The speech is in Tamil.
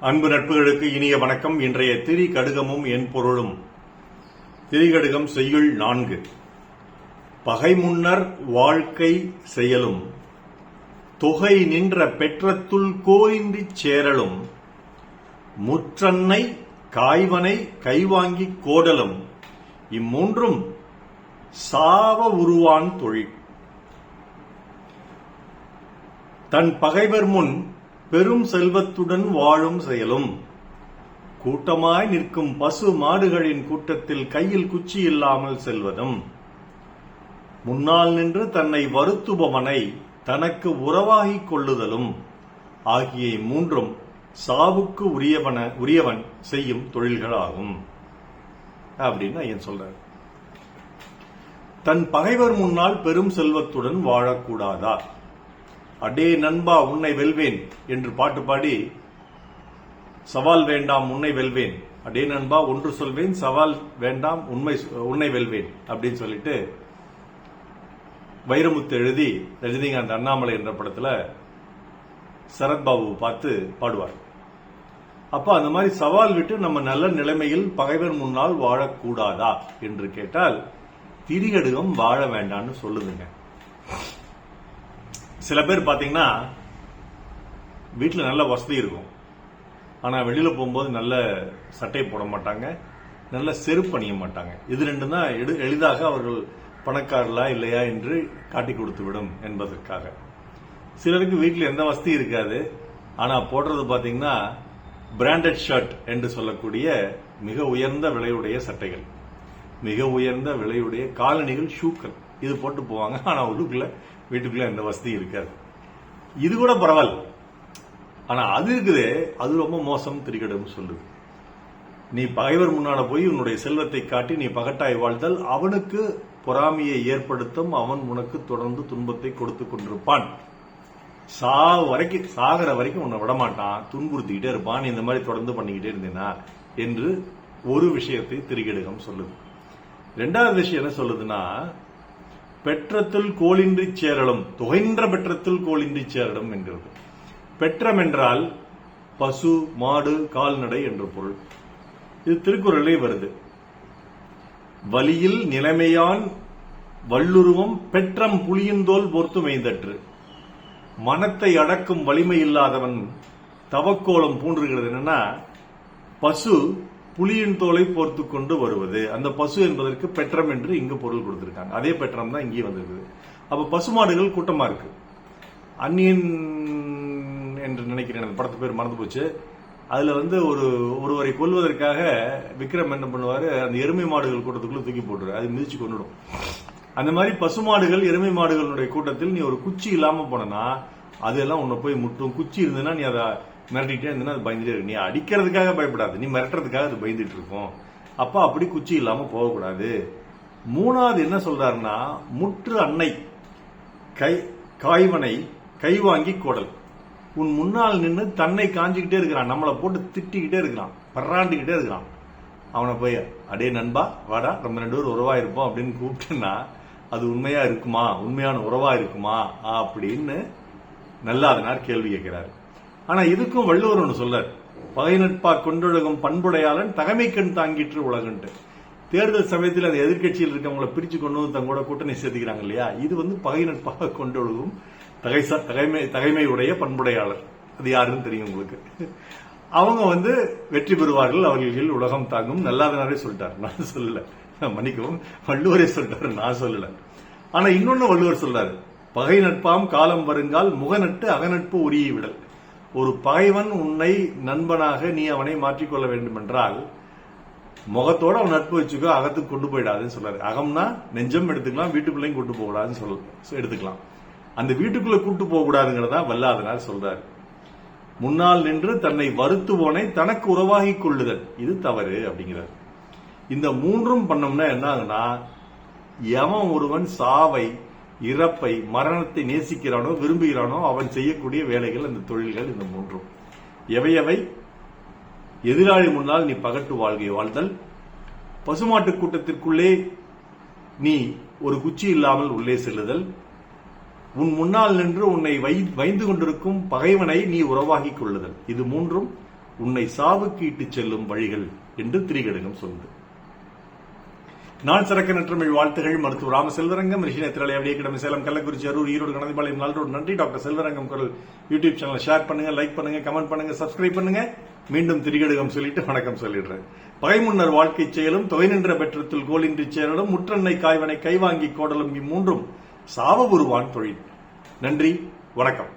அன்பு நட்புகளுக்கு இனிய வணக்கம். இன்றைய திரிகடுகமும் என் பொருளும். திரிகடுகம் செய்யுள் 4. பகை முன்னர் வாழ்க்கை செயலும் தொகை நின்ற பெற்றத்துள் கோரின்றிச் சேரலும் முற்றன்னை காய்வனை கைவாங்கிக் கோடலும் இம்மூன்றும் சாவ உருவான் தொழில். தன் பகைவர் முன் பெரும் செல்வத்துடன் வாழும் செயலும் கூட்டமாய் நிற்கும் பசு மாடுகளின் கூட்டத்தில் கையில் குச்சி இல்லாமல் செல்வதும் முன்னால் நின்று தன்னை வருத்துபவனை தனக்கு உறவாகிக் கொள்ளுதலும் ஆகிய மூன்றும் சாவுக்கு உரியவன் செய்யும் தொழில்களாகும் அப்படின்னு ஐயன் சொல்றார். தன் பகைவர் முன்னால் பெரும் செல்வத்துடன் வாழக்கூடாதா? அடே நண்பா உன்னை வெல்வேன் என்று பாட்டு பாடி சவால் வேண்டாம் உன்னை வெல்வேன், அடே நண்பா ஒன்று சொல்வேன் சவால் வேண்டாம் உன்னை வெல்வேன் அப்படின்னு சொல்லிட்டு வைரமுத்து எழுதி ரஜினிகாந்த் அண்ணாமலை என்ற படத்துல சரத்பாபு பார்த்து பாடுவார். அப்ப அந்த மாதிரி சவால் விட்டு நம்ம நல்ல நிலைமையில் பகைவர் முன்னால் வாழக்கூடாதா என்று கேட்டால் திரிகடுகம் வாழ வேண்டாம்னு சொல்லுதுங்க. சில பேர் பாத்தீங்கன்னா வீட்டில் நல்ல வசதி இருக்கும், ஆனா வெளியில போகும்போது நல்ல சட்டை போட மாட்டாங்க, நல்ல செருப்பு அணிய மாட்டாங்க. இது ரெண்டும் தான் எளிதாக அவர்கள் பணக்காரர்களா இல்லையா என்று காட்டி கொடுத்து விடும் என்பதற்காக. சிலருக்கு வீட்டில் எந்த வசதி இருக்காது, ஆனா போடுறது பாத்தீங்கன்னா பிராண்டட் ஷர்ட் என்று சொல்லக்கூடிய மிக உயர்ந்த விலையுடைய சட்டைகள், மிக உயர்ந்த விலையுடைய காலணிகள், ஷூக்கள், இது போட்டு போவாங்க. ஆனா வீட்டுக்குள்ள எந்த வசதி இருக்காது. இது கூட பரவாயில்ல, ஆனா அது இருக்குது, அது ரொம்ப மோசம் திரிகடுகம் சொல்லுது. நீ பகைவர் முன்னால போய் உன்னுடைய செல்வத்தை காட்டி நீ பகட்டாய் வாழ்தல் அவனுக்கு பொறாமையை ஏற்படுத்தும், அவன் உனக்கு தொடர்ந்து துன்பத்தை கொடுத்து கொண்டிருப்பான், சாகிற வரைக்கும் உன்னை விடமாட்டான், துன்புறுத்திக்கிட்டே இருப்பான், நீ இந்த மாதிரி தொடர்ந்து பண்ணிக்கிட்டே இருந்தீனா என்று ஒரு விஷயத்தை திரிகடுகம் சொல்லுது. ரெண்டாவது விஷயம் என்ன சொல்லுதுன்னா, பெற்றத்துள் கோளின்றி சேரலும் தொகைன்ற பெற்றத்துள் கோளின்றி சேரலும் என்கிறது. பெற்றம் என்றால் பசு மாடு கால்நடை என்ற பொருள். இது திருக்குறளே வருது. வலியில் நிலைமையான் வள்ளுருவம் பெற்றம் புலியின்தோல் பொறுத்து மெய்தற்று. மனத்தை அடக்கும் வலிமை இல்லாதவன் தவக்கோலம் பூண்டுகிறது. என்னன்னா, பசு புலியின் தோலை போர்த்து கொண்டு வருவது, அந்த பசு என்பதற்கு பெற்றம் என்று இங்கு பொருள் கொடுத்திருக்காங்க. அதே பெற்றம் தான் இங்கே வந்திருக்குது. அப்ப பசுமாடுகள் கூட்டமா இருக்கு. அந்நியன் என்று நினைக்கிறேன், அந்த படத்து பேர் மறந்து போச்சு. அதுல ஒருவரை கொல்வதற்காக விக்ரம் என்ன பண்ணுவாரு, அந்த எருமை மாடுகள் கூட்டத்துக்குள்ள தூக்கி போட்டுரு, அது மிதிச்சு கொண்டுடும். அந்த மாதிரி பசுமாடுகள் எருமை மாடுகளுடைய கூட்டத்தில் நீ ஒரு குச்சி இல்லாம போனா அதெல்லாம் உன்னை போய் முட்டும். குச்சி இருந்ததுன்னா நீ அதை மிரட்டிட்டே இருந்ததுன்னா அது பயந்துட்டே இருக்கு. நீ அடிக்கிறதுக்காக பயப்படாது, நீ மிரட்டுறதுக்காக அது பயந்துட்டு இருக்கும். அப்ப அப்படி குச்சி இல்லாம போகக்கூடாது. மூணாவது என்ன சொல்றாருன்னா, முற்று அன்னை காய்வனை கைவாங்கி கோடல். உன் முன்னால் நின்று தன்னை காஞ்சிக்கிட்டே இருக்கிறான், நம்மளை போட்டு திட்டிக்கிட்டே இருக்கிறான், பர்றாண்டிக்கிட்டே இருக்கிறான். அவனை போய் அடே நண்பா வாடா நம்ம 2 பேரும் உறவா இருப்போம் அப்படின்னு கூப்பிட்டுன்னா அது உண்மையா இருக்குமா, உண்மையான உறவா இருக்குமா அப்படின்னு நல்லாதனார் கேள்வி கேட்கிறாரு. ஆனா இதுக்கும் வள்ளுவர் ஒன்று சொல்றார், பகை நட்பா கொண்டொழுகும் பண்புடையாளன் தகமைக்கண் தாங்கிற்று உலகன்ட்டு. தேர்தல் சமயத்தில் அந்த எதிர்கட்சியில் இருக்கவங்களை பிரிச்சு கொண்டு வந்து தங்களோட கூட்டணி சேர்த்துக்கிறாங்க இல்லையா, இது பகை நட்பாக கொண்டொழுகும் தகைமையுடைய பண்புடையாளர். அது யாருன்னு தெரியும் உங்களுக்கு. அவங்க வெற்றி பெறுவார்கள், அவர்கள் உலகம் தாங்கும். நல்லாதனாரே சொல்லிட்டார், நான் சொல்லல, மன்னிக்கவும், வள்ளுவரே சொல்லிட்டாரு, நான் சொல்லல. ஆனா இன்னொன்னு வள்ளுவர் சொல்றாரு, பகை நட்பாம் காலம் வருங்கால் முகநட்டு அகநட்பு உரிய விடல். ஒரு பகைவன் உன்னை நண்பனாக நீ அவனை மாற்றிக்கொள்ள வேண்டும் என்றால் முகத்தோட அவன் நட்பு வச்சுக்கோ, அகத்துக்கு கொண்டு போயிடாதுன்னு சொல்றாரு. அகம்னா நெஞ்சம் எடுத்துக்கலாம், வீட்டுக்குள்ளேயும் கூட்டு போக கூடாதுன்னு எடுத்துக்கலாம். அந்த வீட்டுக்குள்ள கூட்டு போக கூடாதுங்கிறதா வல்லாதனார் சொல்றாரு. முன்னால் நின்று தன்னை வருத்துவோனை தனக்கு உறவாகி கொள்ளுதல், இது தவறு அப்படிங்கிறார். இந்த மூன்றும் பண்ணோம்னா என்ன ஆகுனா, எவன் ஒருவன் சாவை, இறப்பை, மரணத்தை நேசிக்கிறானோ விரும்புகிறானோ அவன் செய்யக்கூடிய வேலைகள், அந்த தொழில்கள் இந்த மூன்றும். எவையவை? எதிராளி முன்னால் நீ பகட்டு வாழ்க்கை வாழ்தல், பசுமாட்டு கூட்டத்திற்குள்ளே நீ ஒரு குச்சி இல்லாமல் உள்ளே செல்லுதல், உன் முன்னால் நின்று உன்னை வைந்து கொண்டிருக்கும் பகைவனை நீ உறவாகிக் கொள்ளுதல். இது மூன்றும் உன்னை சாவுக்கு இட்டுச் செல்லும் வழிகள் என்று திரிகடுகம் சொன்னது. நான் சிறக்க நற்றமிழ் வாழ்த்துகள். மருத்துவர் ராம செல்வரங்கம், ரிஷி நேத்திராலய அப்படியே கிடமை, சேலம், கள்ளக்குறிச்சி, அரூர், ஈரோடு, கணதிபாளையம், நாளோடு. நன்றி. டாக்டர் செல்வரங்கம் குரல் யூடியூப் சேனல் ஷேர் பண்ணுங்க, லைக் பண்ணுங்க, கமெண்ட் பண்ணுங்க, சப்ஸ்கிரைப் பண்ணுங்க. மீண்டும் திரிகடுகம் சொல்லிட்டு வணக்கம் சொல்லிடுறேன். பகை முன்னர் வாழ்க்கை செயலும், தொகை நின்ற பெற்றத்தில் கோலின்றி சேரலும், முற்றன்னை காய்வனை கைவாங்கி கோடலும், இம்மூன்றும் சாவ உருவான் தொழில். நன்றி, வணக்கம்.